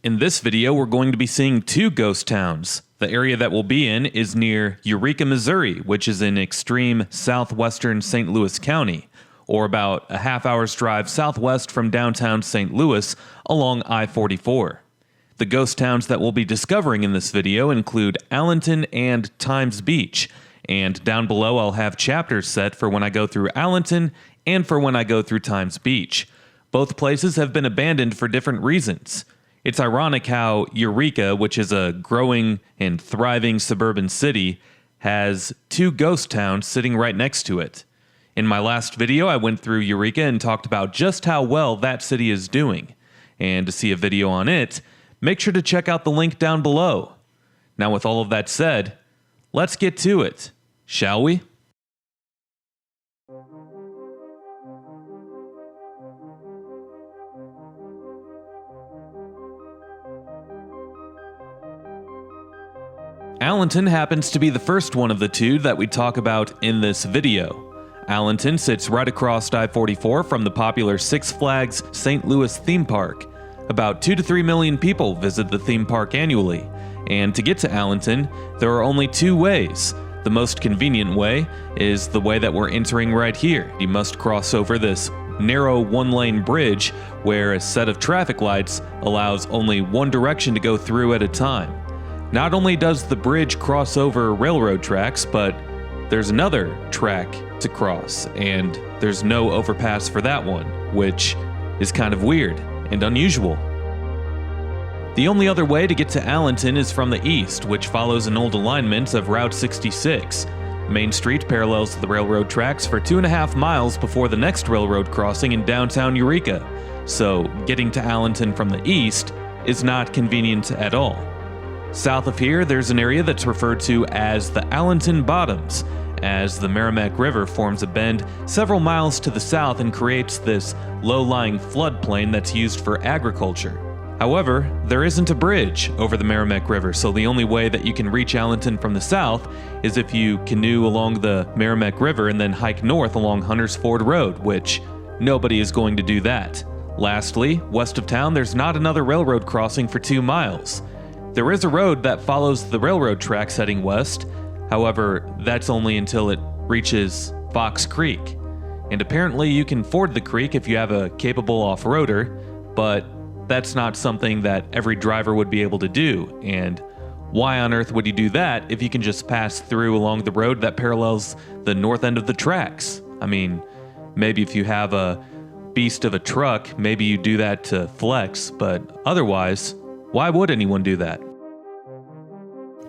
In this video, we're going to be seeing two ghost towns. The area that we'll be in is near Eureka, Missouri, which is in extreme southwestern St. Louis County, or about a half-hour's drive southwest from downtown St. Louis along I-44. The ghost towns that we'll be discovering in this video include Allenton and Times Beach, and down below I'll have chapters set for when I go through Allenton and for when I go through Times Beach. Both places have been abandoned for different reasons. It's ironic how Eureka, which is a growing and thriving suburban city, has two ghost towns sitting right next to it. In my last video, I went through Eureka and talked about just how well that city is doing. And to see a video on it, make sure to check out the link down below. Now with all of that said, let's get to it, shall we? Allenton happens to be the first one of the two that we talk about in this video. Allenton sits right across I-44 from the popular Six Flags St. Louis theme park. About 2 to 3 million people visit the theme park annually, and to get to Allenton, there are only two ways. The most convenient way is the way that we're entering right here. You must cross over this narrow one-lane bridge where a set of traffic lights allows only one direction to go through at a time. Not only does the bridge cross over railroad tracks, but there's another track to cross, and there's no overpass for that one, which is kind of weird and unusual. The only other way to get to Allenton is from the east, which follows an old alignment of Route 66. Main Street parallels the railroad tracks for 2.5 miles before the next railroad crossing in downtown Eureka, so getting to Allenton from the east is not convenient at all. South of here, there's an area that's referred to as the Allenton Bottoms, as the Merrimack River forms a bend several miles to the south and creates this low-lying floodplain that's used for agriculture. However, there isn't a bridge over the Merrimack River, so the only way that you can reach Allenton from the south is if you canoe along the Merrimack River and then hike north along Hunters Ford Road, which nobody is going to do that. Lastly, west of town, there's not another railroad crossing for 2 miles. There is a road that follows the railroad tracks heading west, however, that's only until it reaches Fox Creek. And apparently you can ford the creek if you have a capable off-roader, but that's not something that every driver would be able to do, and why on earth would you do that if you can just pass through along the road that parallels the north end of the tracks? I mean, maybe if you have a beast of a truck, maybe you do that to flex, but otherwise, why would anyone do that?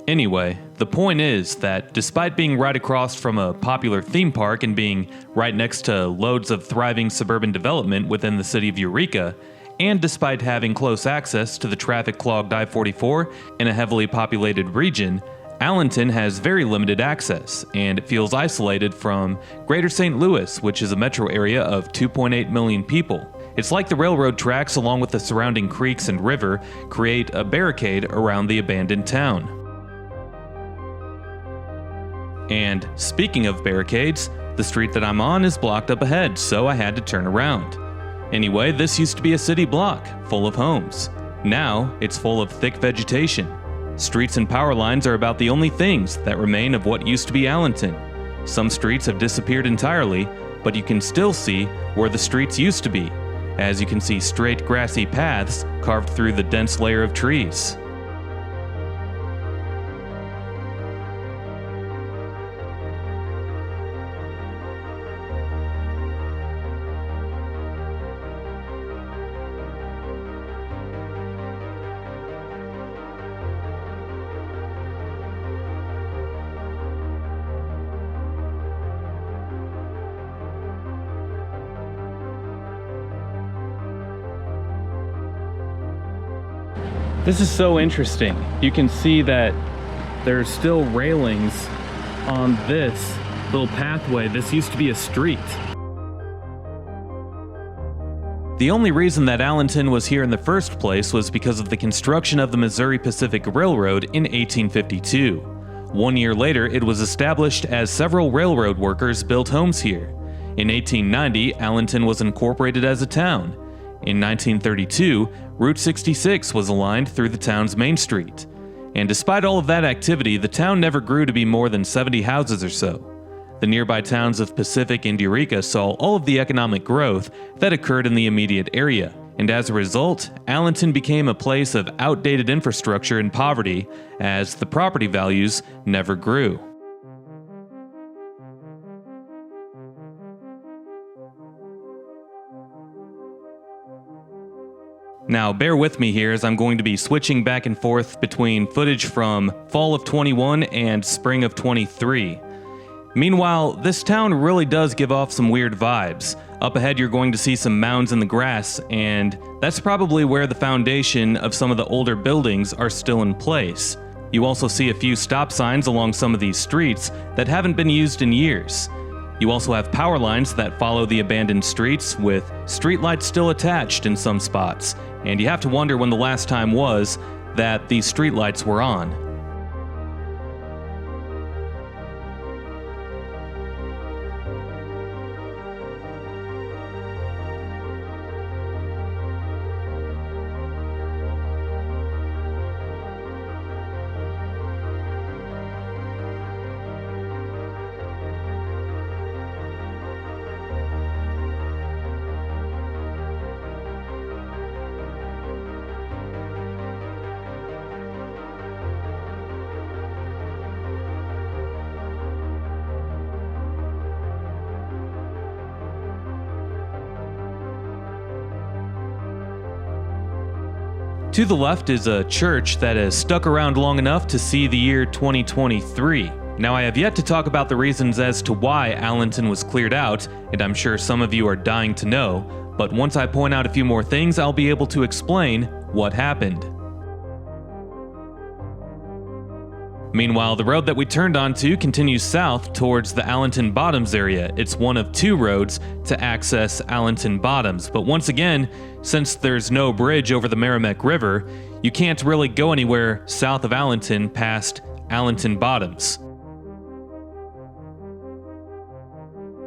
Anyway, the point is that despite being right across from a popular theme park and being right next to loads of thriving suburban development within the city of Eureka, and despite having close access to the traffic-clogged I-44 in a heavily populated region, Allenton has very limited access, and it feels isolated from Greater St. Louis, which is a metro area of 2.8 million people. It's like the railroad tracks along with the surrounding creeks and river create a barricade around the abandoned town. And speaking of barricades, the street that I'm on is blocked up ahead, so I had to turn around. Anyway, this used to be a city block, full of homes. Now, it's full of thick vegetation. Streets and power lines are about the only things that remain of what used to be Allenton. Some streets have disappeared entirely, but you can still see where the streets used to be, as you can see straight grassy paths carved through the dense layer of trees. This is so interesting. You can see that there's still railings on this little pathway. This used to be a street. The only reason that Allenton was here in the first place was because of the construction of the Missouri Pacific Railroad in 1852. 1 year later, it was established as several railroad workers built homes here. In 1890, Allenton was incorporated as a town. In 1932, Route 66 was aligned through the town's main street. And despite all of that activity, the town never grew to be more than 70 houses or so. The nearby towns of Pacific and Eureka saw all of the economic growth that occurred in the immediate area. And as a result, Allenton became a place of outdated infrastructure and poverty, as the property values never grew. Now, bear with me here as I'm going to be switching back and forth between footage from fall of 21 and spring of 23. Meanwhile, this town really does give off some weird vibes. Up ahead you're going to see some mounds in the grass, and that's probably where the foundation of some of the older buildings are still in place. You also see a few stop signs along some of these streets that haven't been used in years. You also have power lines that follow the abandoned streets, with streetlights still attached in some spots, and you have to wonder when the last time was that these streetlights were on. To the left is a church that has stuck around long enough to see the year 2023. Now, I have yet to talk about the reasons as to why Allenton was cleared out, and I'm sure some of you are dying to know, but once I point out a few more things, I'll be able to explain what happened. Meanwhile, the road that we turned onto continues south towards the Allenton Bottoms area. It's one of two roads to access Allenton Bottoms, but once again, since there's no bridge over the Merrimack River, you can't really go anywhere south of Allenton past Allenton Bottoms.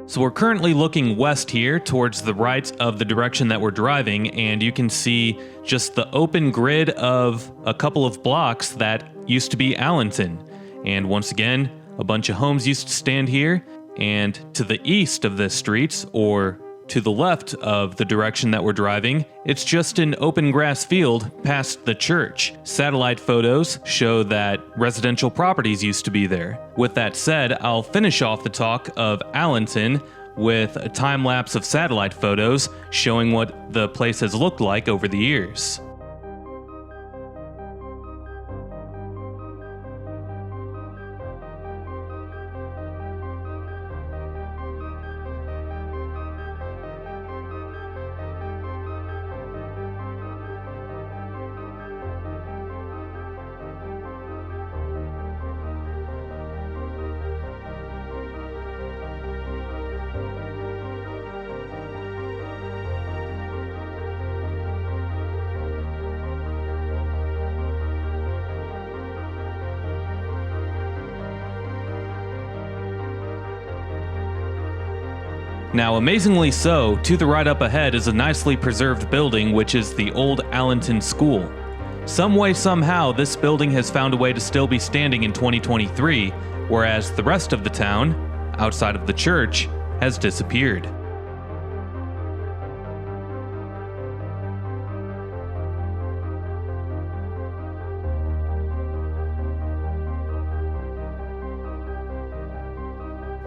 So we're currently looking west here towards the right of the direction that we're driving, and you can see just the open grid of a couple of blocks that used to be Allenton. And once again, a bunch of homes used to stand here, and to the east of this street, or to the left of the direction that we're driving, it's just an open grass field past the church. Satellite photos show that residential properties used to be there. With that said, I'll finish off the talk of Allenton with a time lapse of satellite photos showing what the place has looked like over the years. Now, amazingly so, to the right up ahead is a nicely preserved building, which is the old Allenton School. Some way, somehow, this building has found a way to still be standing in 2023, whereas the rest of the town, outside of the church, has disappeared.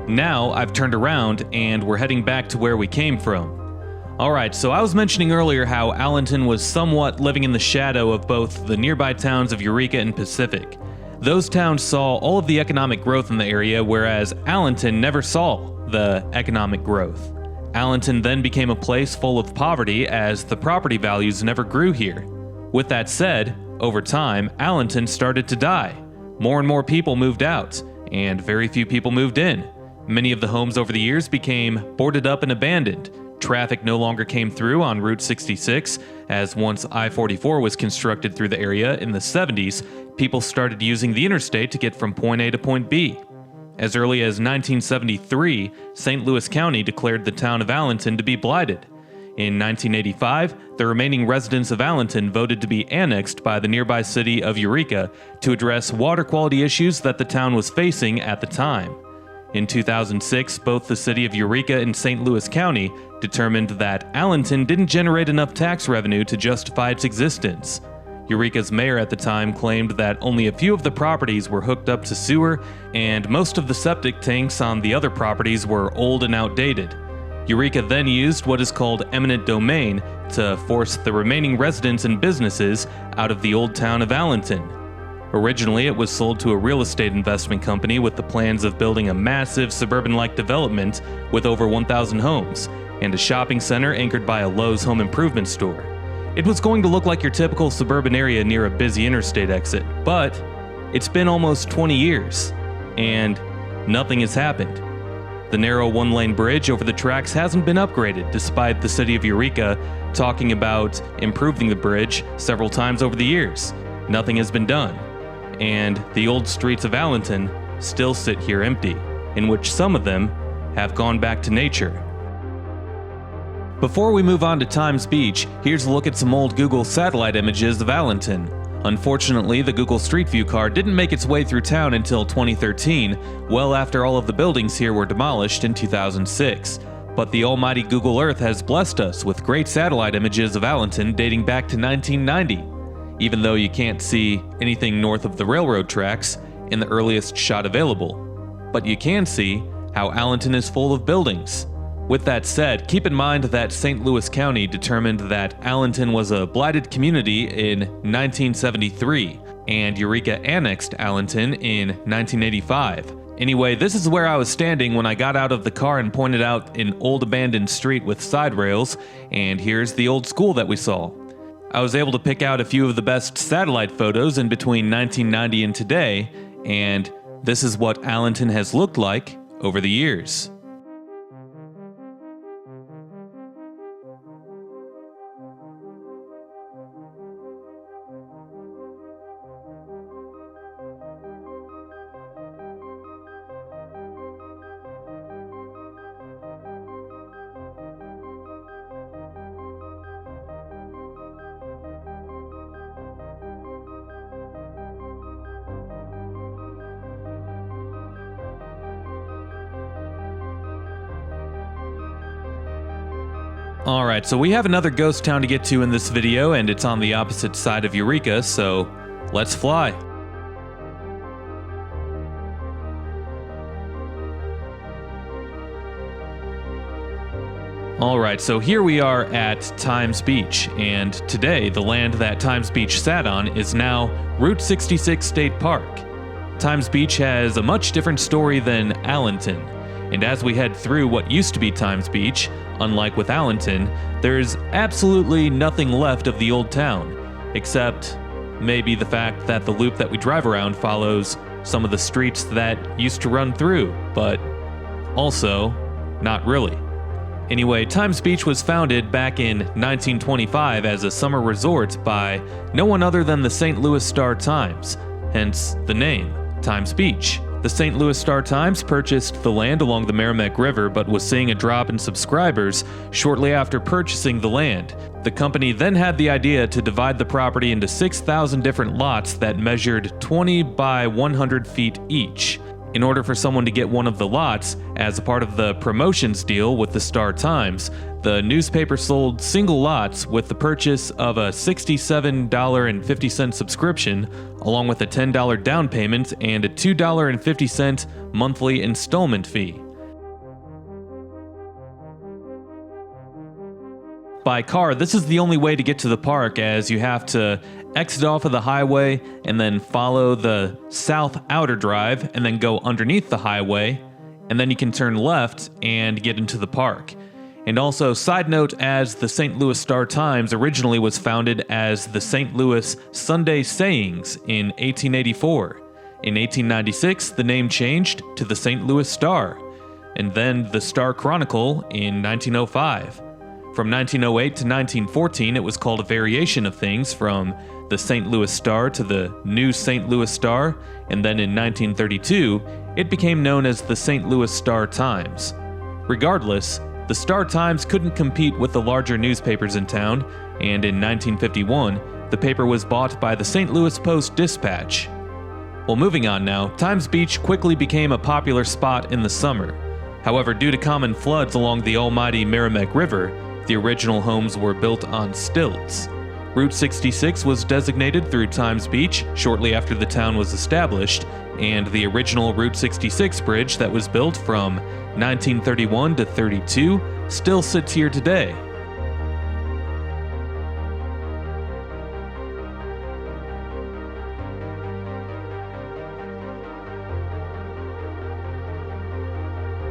Now, I've turned around and we're heading back to where we came from. Alright, so I was mentioning earlier how Allenton was somewhat living in the shadow of both the nearby towns of Eureka and Pacific. Those towns saw all of the economic growth in the area, whereas Allenton never saw the economic growth. Allenton then became a place full of poverty as the property values never grew here. With that said, over time, Allenton started to die. More and more people moved out, and very few people moved in. Many of the homes over the years became boarded up and abandoned. Traffic no longer came through on Route 66, as once I-44 was constructed through the area in the 70s, people started using the interstate to get from point A to point B. As early as 1973, St. Louis County declared the town of Allenton to be blighted. In 1985, the remaining residents of Allenton voted to be annexed by the nearby city of Eureka to address water quality issues that the town was facing at the time. In 2006, both the city of Eureka and St. Louis County determined that Allenton didn't generate enough tax revenue to justify its existence. Eureka's mayor at the time claimed that only a few of the properties were hooked up to sewer, and most of the septic tanks on the other properties were old and outdated. Eureka then used what is called eminent domain to force the remaining residents and businesses out of the old town of Allenton. Originally, it was sold to a real estate investment company with the plans of building a massive suburban-like development with over 1,000 homes, and a shopping center anchored by a Lowe's home improvement store. It was going to look like your typical suburban area near a busy interstate exit, but it's been almost 20 years, and nothing has happened. The narrow one-lane bridge over the tracks hasn't been upgraded, despite the city of Eureka talking about improving the bridge several times over the years. Nothing has been done, and the old streets of Allenton still sit here empty, in which some of them have gone back to nature. Before we move on to Times Beach, here's a look at some old Google satellite images of Allenton. Unfortunately, the Google Street View card didn't make its way through town until 2013, well after all of the buildings here were demolished in 2006. But the almighty Google Earth has blessed us with great satellite images of Allenton dating back to 1990. Even though you can't see anything north of the railroad tracks in the earliest shot available. But you can see how Allenton is full of buildings. With that said, keep in mind that St. Louis County determined that Allenton was a blighted community in 1973, and Eureka annexed Allenton in 1985. Anyway, this is where I was standing when I got out of the car and pointed out an old abandoned street with side rails, and here's the old school that we saw. I was able to pick out a few of the best satellite photos in between 1990 and today, and this is what Allenton has looked like over the years. Alright, so we have another ghost town to get to in this video, and it's on the opposite side of Eureka, so let's fly. Alright, so here we are at Times Beach, and today the land that Times Beach sat on is now Route 66 State Park. Times Beach has a much different story than Allenton, and as we head through what used to be Times Beach, unlike with Allenton, there's absolutely nothing left of the old town, except maybe the fact that the loop that we drive around follows some of the streets that used to run through, but also not really. Anyway, Times Beach was founded back in 1925 as a summer resort by no one other than the St. Louis Star-Times, hence the name, Times Beach. The St. Louis Star-Times purchased the land along the Merrimack River but was seeing a drop in subscribers shortly after purchasing the land. The company then had the idea to divide the property into 6,000 different lots that measured 20 by 100 feet each. In order for someone to get one of the lots, as a part of the promotions deal with the Star-Times, the newspaper sold single lots with the purchase of a $67.50 subscription, along with a $10 down payment and a $2.50 monthly installment fee. By car, this is the only way to get to the park, as you have to exit off of the highway and then follow the south outer drive and then go underneath the highway, and then you can turn left and get into the park. And also, side note, as the St. Louis Star-Times originally was founded as the St. Louis Sunday Sayings in 1884. In 1896, the name changed to the St. Louis Star, and then the Star Chronicle in 1905. From 1908 to 1914, it was called a variation of things, from the St. Louis Star to the New St. Louis Star, and then in 1932, it became known as the St. Louis Star-Times. Regardless, the Star-Times couldn't compete with the larger newspapers in town, and in 1951, the paper was bought by the St. Louis Post-Dispatch. Well, moving on now, Times Beach quickly became a popular spot in the summer. However, due to common floods along the almighty Merrimack River, the original homes were built on stilts. Route 66 was designated through Times Beach shortly after the town was established, and the original Route 66 bridge that was built from 1931 to 32 still sits here today.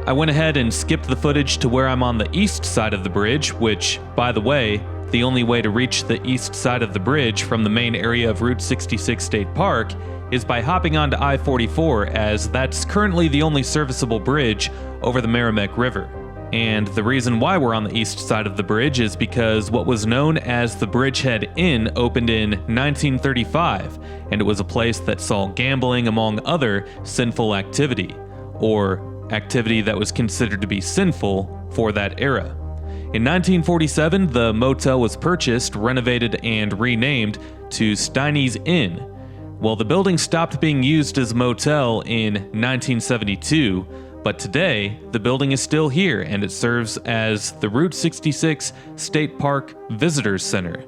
I went ahead and skipped the footage to where I'm on the east side of the bridge, which, by the way, the only way to reach the east side of the bridge from the main area of Route 66 State Park is by hopping onto I-44, as that's currently the only serviceable bridge over the Merrimack River. And the reason why we're on the east side of the bridge is because what was known as the Bridgehead Inn opened in 1935, and it was a place that saw gambling among other sinful activity, or activity that was considered to be sinful for that era. In 1947, the motel was purchased, renovated, and renamed to Steiny's Inn. Well, the building stopped being used as a motel in 1972, but today, the building is still here and it serves as the Route 66 State Park Visitors Center.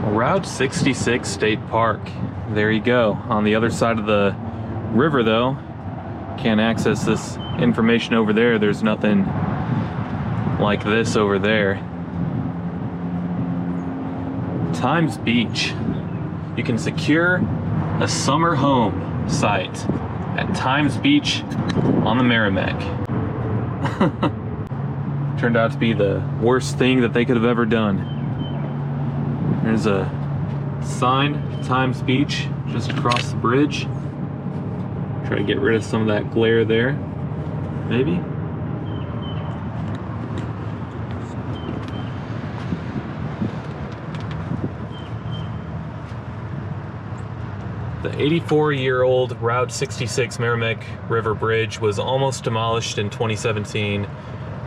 Route 66 State Park. There you go. On the other side of the river, though, can't access this information over there. There's nothing like this over there. Times Beach. You can secure a summer home site at Times Beach on the Merrimack. Turned out to be the worst thing that they could have ever done. There's a sign, Times Beach, just across the bridge. Try to get rid of some of that glare there, maybe. The 84-year-old Route 66 Merrimack River Bridge was almost demolished in 2017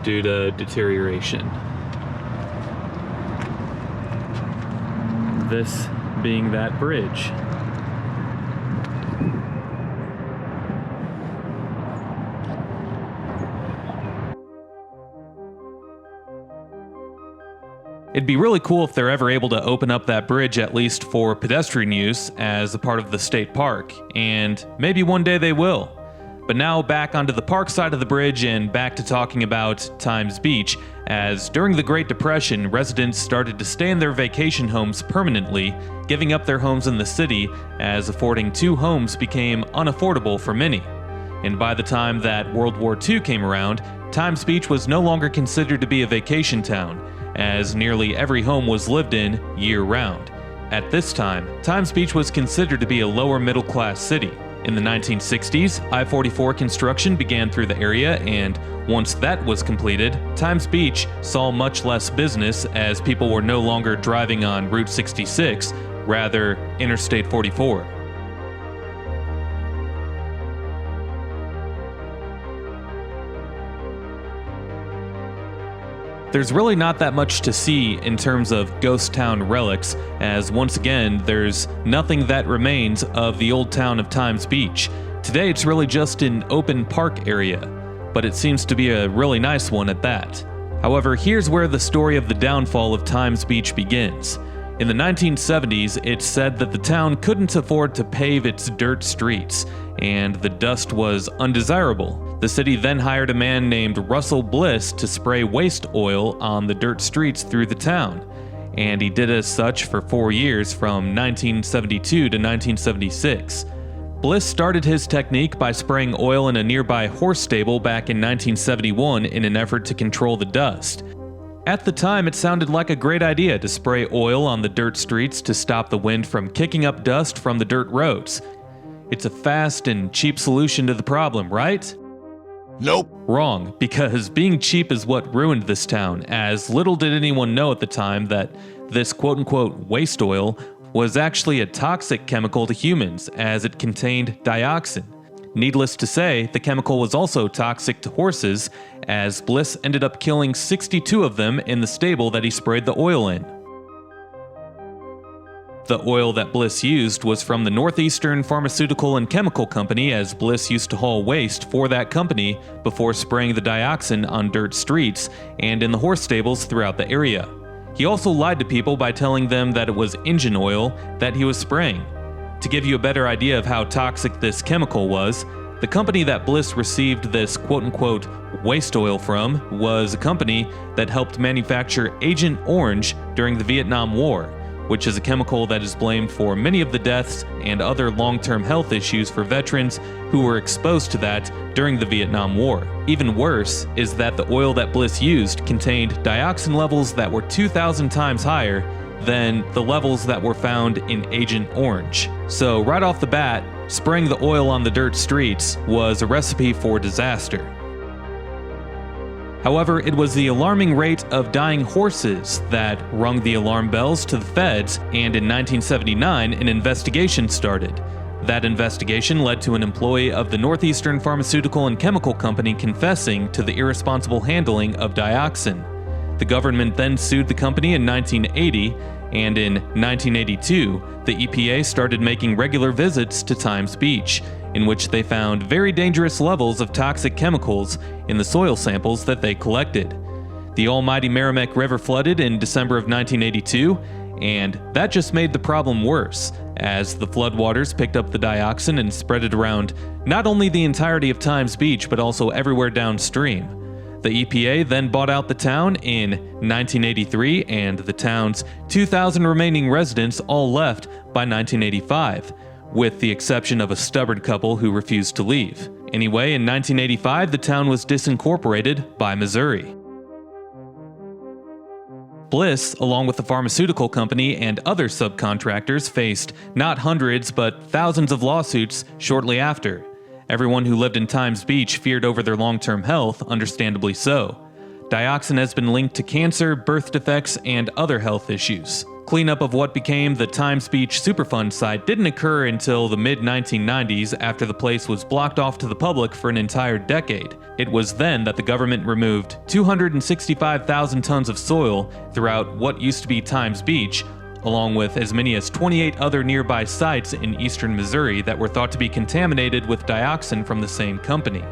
due to deterioration. This being that bridge. It'd be really cool if they're ever able to open up that bridge at least for pedestrian use as a part of the state park, and maybe one day they will. But now back onto the park side of the bridge and back to talking about Times Beach, as during the Great Depression, residents started to stay in their vacation homes permanently, giving up their homes in the city as affording two homes became unaffordable for many. And by the time that World War II came around, Times Beach was no longer considered to be a vacation town, as nearly every home was lived in year-round. At this time, Times Beach was considered to be a lower middle-class city. In the 1960s, I-44 construction began through the area, and once that was completed, Times Beach saw much less business as people were no longer driving on Route 66, rather Interstate 44. There's really not that much to see in terms of ghost town relics, as once again, there's nothing that remains of the old town of Times Beach. Today it's really just an open park area, but it seems to be a really nice one at that. However, here's where the story of the downfall of Times Beach begins. In the 1970s, it's said that the town couldn't afford to pave its dirt streets, and the dust was undesirable. The city then hired a man named Russell Bliss to spray waste oil on the dirt streets through the town, and he did as such for 4 years from 1972 to 1976. Bliss started his technique by spraying oil in a nearby horse stable back in 1971 in an effort to control the dust. At the time, it sounded like a great idea to spray oil on the dirt streets to stop the wind from kicking up dust from the dirt roads. It's a fast and cheap solution to the problem, right? Nope. Wrong, because being cheap is what ruined this town, as little did anyone know at the time that this quote-unquote waste oil was actually a toxic chemical to humans, as it contained dioxin. Needless to say, the chemical was also toxic to horses, as Bliss ended up killing 62 of them in the stable that he sprayed the oil in. The oil that Bliss used was from the Northeastern Pharmaceutical and Chemical Company, as Bliss used to haul waste for that company before spraying the dioxin on dirt streets and in the horse stables throughout the area. He also lied to people by telling them that it was engine oil that he was spraying. To give you a better idea of how toxic this chemical was, the company that Bliss received this quote-unquote waste oil from was a company that helped manufacture Agent Orange during the Vietnam War, which is a chemical that is blamed for many of the deaths and other long-term health issues for veterans who were exposed to that during the Vietnam War. Even worse is that the oil that Bliss used contained dioxin levels that were 2,000 times higher than the levels that were found in Agent Orange. So right off the bat, spraying the oil on the dirt streets was a recipe for disaster. However, it was the alarming rate of dying horses that rung the alarm bells to the feds, and in 1979, an investigation started. That investigation led to an employee of the Northeastern Pharmaceutical and Chemical Company confessing to the irresponsible handling of dioxin. The government then sued the company in 1980, and in 1982, the EPA started making regular visits to Times Beach, in which they found very dangerous levels of toxic chemicals in the soil samples that they collected. The almighty Merrimack River flooded in December of 1982, and that just made the problem worse, as the floodwaters picked up the dioxin and spread it around not only the entirety of Times Beach, but also everywhere downstream. The EPA then bought out the town in 1983, and the town's 2,000 remaining residents all left by 1985, with the exception of a stubborn couple who refused to leave. Anyway, in 1985, the town was disincorporated by Missouri. Bliss, along with the pharmaceutical company and other subcontractors, faced not hundreds but thousands of lawsuits shortly after. Everyone who lived in Times Beach feared over their long-term health, understandably so. Dioxin has been linked to cancer, birth defects, and other health issues. Cleanup of what became the Times Beach Superfund site didn't occur until the mid-1990s, after the place was blocked off to the public for an entire decade. It was then that the government removed 265,000 tons of soil throughout what used to be Times Beach, along with as many as 28 other nearby sites in eastern Missouri that were thought to be contaminated with dioxin from the same company.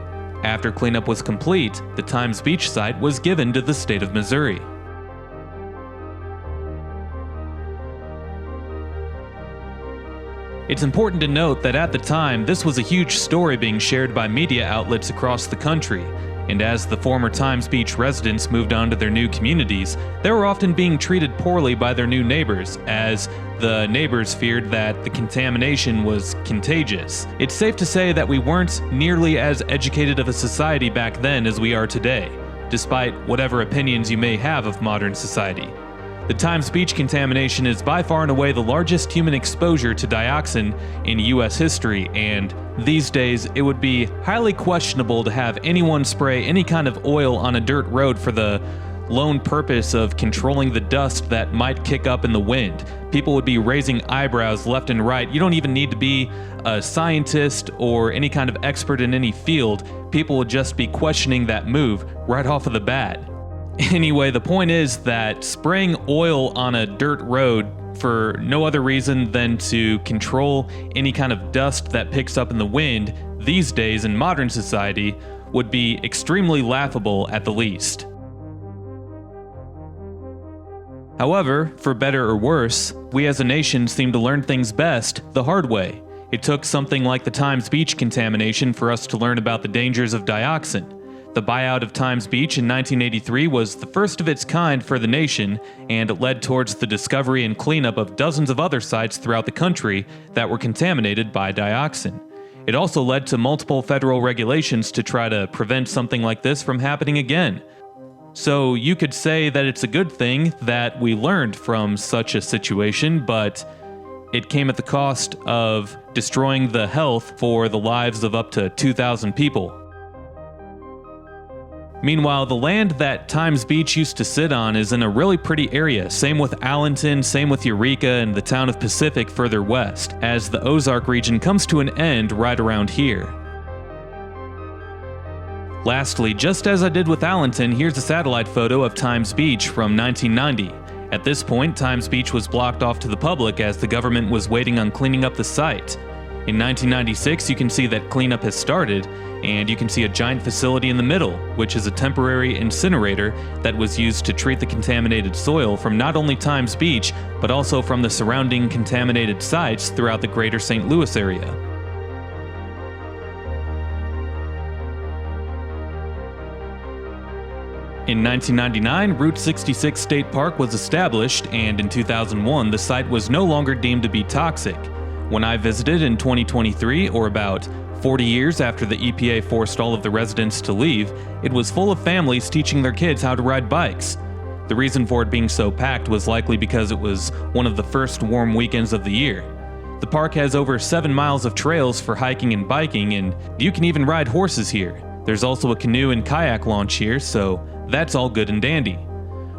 After cleanup was complete, the Times Beach site was given to the state of Missouri. It's important to note that at the time, this was a huge story being shared by media outlets across the country, and as the former Times Beach residents moved on to their new communities, they were often being treated poorly by their new neighbors, as the neighbors feared that the contamination was contagious. It's safe to say that we weren't nearly as educated of a society back then as we are today, despite whatever opinions you may have of modern society. The Times Beach contamination is by far and away the largest human exposure to dioxin in U.S. history, and these days it would be highly questionable to have anyone spray any kind of oil on a dirt road for the lone purpose of controlling the dust that might kick up in the wind. People would be raising eyebrows left and right. You don't even need to be a scientist or any kind of expert in any field. People would just be questioning that move right off of the bat. Anyway, the point is that spraying oil on a dirt road for no other reason than to control any kind of dust that picks up in the wind these days in modern society would be extremely laughable at the least. However, for better or worse, we as a nation seem to learn things best the hard way. It took something like the Times Beach contamination for us to learn about the dangers of dioxin. The buyout of Times Beach in 1983 was the first of its kind for the nation, and it led towards the discovery and cleanup of dozens of other sites throughout the country that were contaminated by dioxin. It also led to multiple federal regulations to try to prevent something like this from happening again. So you could say that it's a good thing that we learned from such a situation, but it came at the cost of destroying the health for the lives of up to 2,000 people. Meanwhile, the land that Times Beach used to sit on is in a really pretty area, same with Allenton, same with Eureka and the town of Pacific further west, as the Ozark region comes to an end right around here. Lastly, just as I did with Allenton, here's a satellite photo of Times Beach from 1990. At this point, Times Beach was blocked off to the public as the government was waiting on cleaning up the site. In 1996, you can see that cleanup has started, and you can see a giant facility in the middle, which is a temporary incinerator that was used to treat the contaminated soil from not only Times Beach, but also from the surrounding contaminated sites throughout the greater St. Louis area. In 1999, Route 66 State Park was established, and in 2001, the site was no longer deemed to be toxic. When I visited in 2023, or about 40 years after the EPA forced all of the residents to leave, it was full of families teaching their kids how to ride bikes. The reason for it being so packed was likely because it was one of the first warm weekends of the year. The park has over 7 miles of trails for hiking and biking, and you can even ride horses here. There's also a canoe and kayak launch here, so that's all good and dandy.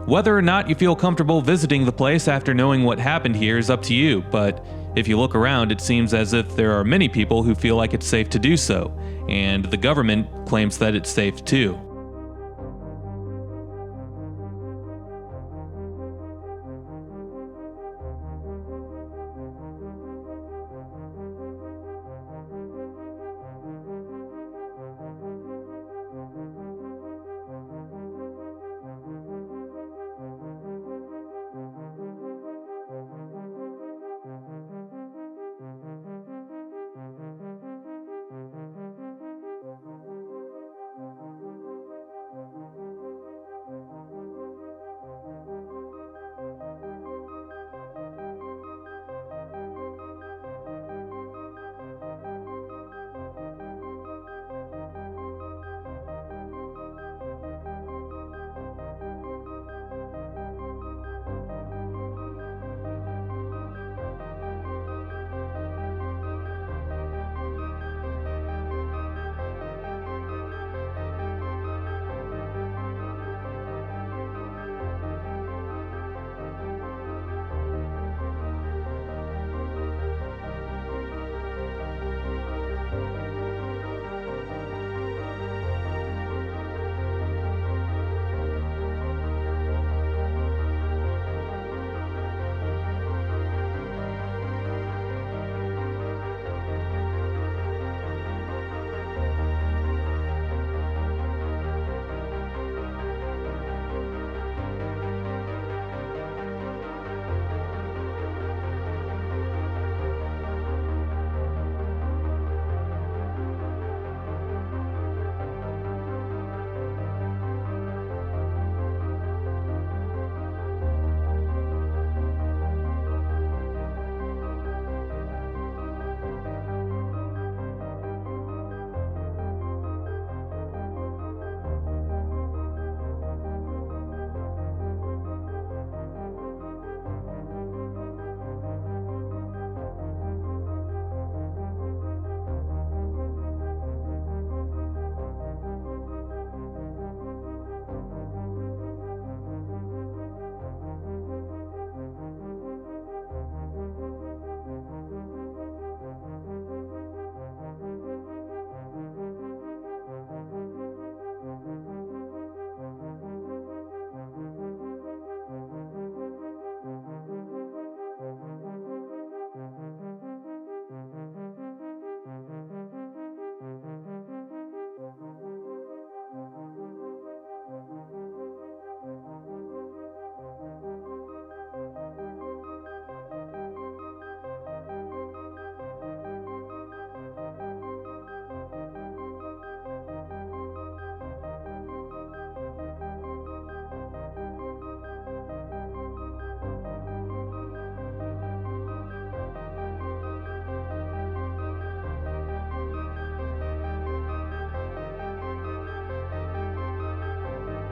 Whether or not you feel comfortable visiting the place after knowing what happened here is up to you, but if you look around, it seems as if there are many people who feel like it's safe to do so, and the government claims that it's safe too.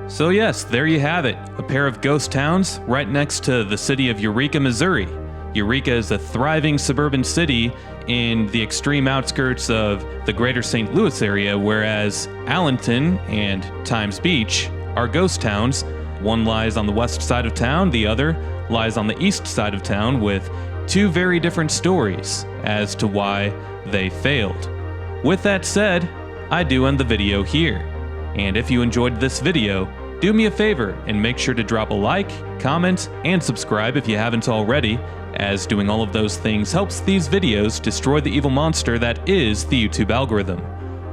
So yes, there you have it, a pair of ghost towns right next to the city of Eureka, Missouri. Eureka is a thriving suburban city in the extreme outskirts of the greater St. Louis area, whereas Allenton and Times Beach are ghost towns. One lies on the west side of town, the other lies on the east side of town, with two very different stories as to why they failed. With that said, I do end the video here. And if you enjoyed this video, do me a favor and make sure to drop a like, comment, and subscribe if you haven't already, as doing all of those things helps these videos destroy the evil monster that is the YouTube algorithm.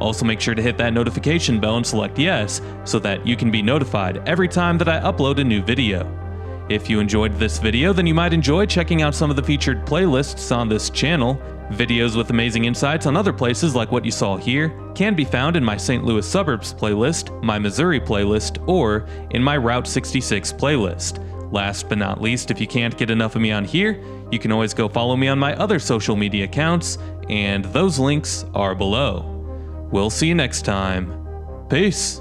Also make sure to hit that notification bell and select yes, so that you can be notified every time that I upload a new video. If you enjoyed this video, then you might enjoy checking out some of the featured playlists on this channel. Videos with amazing insights on other places like what you saw here can be found in my St. Louis Suburbs playlist, my Missouri playlist, or in my Route 66 playlist. Last but not least, if you can't get enough of me on here, you can always go follow me on my other social media accounts, and those links are below. We'll see you next time. Peace.